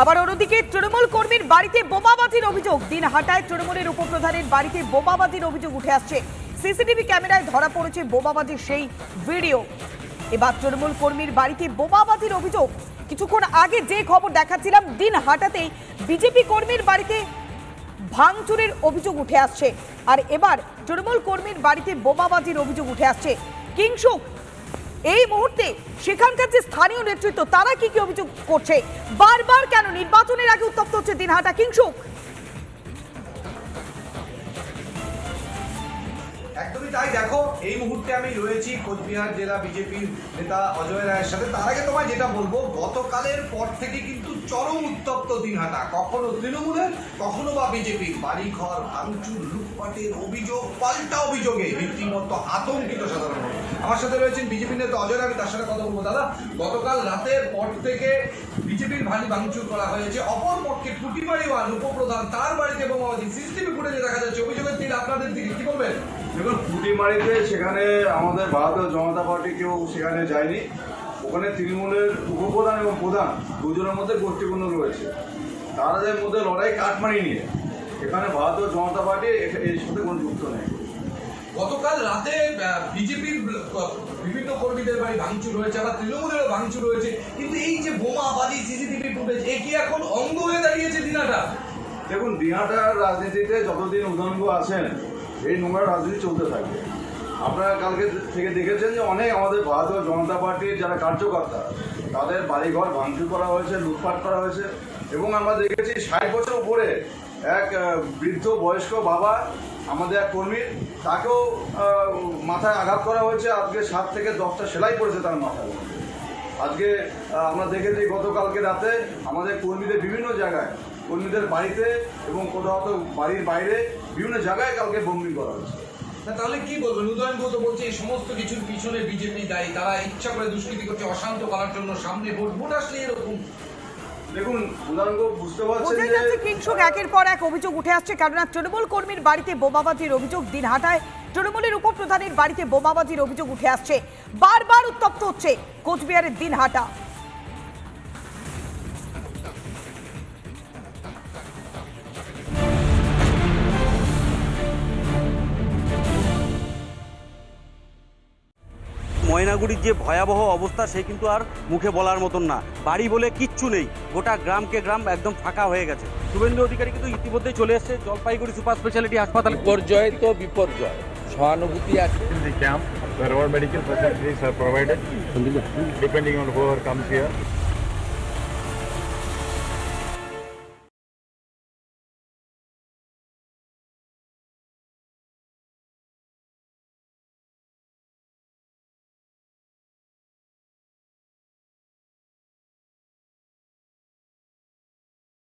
আবার অন্যদিকে তৃণমূল কর্মীর বাড়িতে বোমাবাজির অভিযোগ। দিনহাটায় তৃণমূলের উপপ্রধানের বাড়িতে বোমাবাজির অভিযোগ উঠে আসছে। সিসিটিভি ক্যামেরায় ধরা পড়েছে বোমাবাজির সেই ভিডিও। এবার তৃণমূল কর্মীর বাড়িতে বোমাবাজির অভিযোগ। কিছুক্ষণ আগে যে খবর দেখাচ্ছিলাম, দিনহাটাতেই বিজেপি কর্মীর বাড়িতে ভাঙচুরের অভিযোগ উঠে আসছে, আর এবার তৃণমূল কর্মীর বাড়িতে বোমাবাজির অভিযোগ উঠে আসছে। কিংসুক এই মুহূর্তে সেখানকার যে স্থানীয় নেতৃত্ব তারা কি কি অভিযোগ করছে, বারবার কেন নির্বাচনের আগে উত্তপ্ত হচ্ছে দিনহাটা? কিংসুক, একদমই তাই। দেখো, এই মুহূর্তে আমি রয়েছি কোচবিহার জেলা বিজেপির নেতা অজয় রায়ের সাথে। তার আগে তোমায় যেটা বলবো, গতকালের পর থেকে কিন্তু চরম উত্তপ্ত দিনহাটা। কখনো তৃণমূলের, কখনো বা বিজেপির। বাড়িঘর ভাঙচুর, লুটপাটের অভিযোগ, পাল্টা অভিযোগে রীতিমতো আতঙ্কিত সাধারণ মানুষ। আমার সাথে রয়েছেন বিজেপি নেতা অজয় রায়, আমি তার সাথে কথা বলবো। দাদা, গতকাল রাতের পর থেকে বিজেপির ভারী ভাঙচুর করা হয়েছে। অপর পক্ষে টুটিবাড়ি ওয়ান উপপ্রধান, তার বাড়িতে বোমাবাজি, সিসিটিভি ফুটেজে দেখা যাচ্ছে। অভিযোগের দিন আপনাদের দিকে কি বলবেন? দেখুন, টুটিমারিতে সেখানে আমাদের ভারতীয় জনতা পার্টি কেউ সেখানে যায়নি। ওখানে তৃণমূলের উপপ্রধান এবং প্রধান দুজনের মধ্যে গোষ্ঠীপূর্ণ রয়েছে। তাদের মধ্যে লড়াই কাটমারি নিয়ে। এখানে ভারতীয় জনতা পার্টি এর সাথে কোনো যুক্ত নেই। গতকাল রাতে বিজেপির বিভিন্ন কর্মীদের বাড়ি ভাঙচুর হয়েছে, আবার তৃণমূলেরও ভাঙচুর হয়েছে। কিন্তু এই যে বোমাবাজি, সিসিটিভি ফুটেজ, এ কি এখন অঙ্গ হয়ে দাঁড়িয়েছে দিনহাটা? দেখুন, দিনহাটার রাজনীতিতে যতদিন উদাঙ্গ আছেন, এই নোংরা রাজনীতি চলতে থাকবে। আপনারা কালকে থেকে দেখেছেন যে অনেক আমাদের ভারতীয় জনতা পার্টির যারা কার্যকর্তা, তাদের বাড়িঘর ভাঙচুর করা হয়েছে, লুটপাট করা হয়েছে। এবং আমরা দেখেছি 60 বছর উপরে এক বৃদ্ধ বয়স্ক বাবা, আমাদের এক কর্মীর, তাকেও মাথায় আঘাত করা হয়েছে। আজকে 7 থেকে 10টা সেলাই পড়েছে তার মাথায়। আজকে আমরা দেখেছি গতকালকে রাতে আমাদের কর্মীদের বিভিন্ন জায়গায়, কর্মীদের বাড়িতে এবং কোথাও বাড়ির বাইরে বিভিন্ন জায়গায় কালকে বোম্বিং করা হয়েছে। তাহলে কি বলবেন? উদয়ন গুহ তো বলছে এই সমস্ত কিছুর পিছনে বিজেপি দায়ী, তারা ইচ্ছা করে দুষ্কৃতি করছে অশান্ত করার জন্য। সামনে ভোট আসলে এরকম। দেখুন, উদয়ন গুহ বুঝতে পারছেন যে কিংসুক একের পর এক অভিযোগ উঠে আসছে। কেননা তৃণমূল কর্মীর বাড়িতে বোমাবাজির অভিযোগ, দিনহাটায় তৃণমূলের উপপ্রধানের বাড়িতে বোমাবাজির অভিযোগ উঠে আসছে। বারবার উত্তপ্ত হচ্ছে কোচবিহারের দিনহাটা। ময়নাগুড়ির যে ভয়াবহ অবস্থা, সে কিন্তু আর মুখে বলার মতন না। বাড়ি বলে কিচ্ছু নেই, গোটা গ্রামকে গ্রাম একদম ফাঁকা হয়ে গেছে। শুভেন্দু অধিকারী কিন্তু ইতিমধ্যেই চলে এসেছে জলপাইগুড়ি সুপার স্পেশালিটি হাসপাতাল। বিপর্যয় তো বিপর্যয়, সহানুভূতি আছে। In the camp, where all medical facilities are provided, depending on whoever comes here.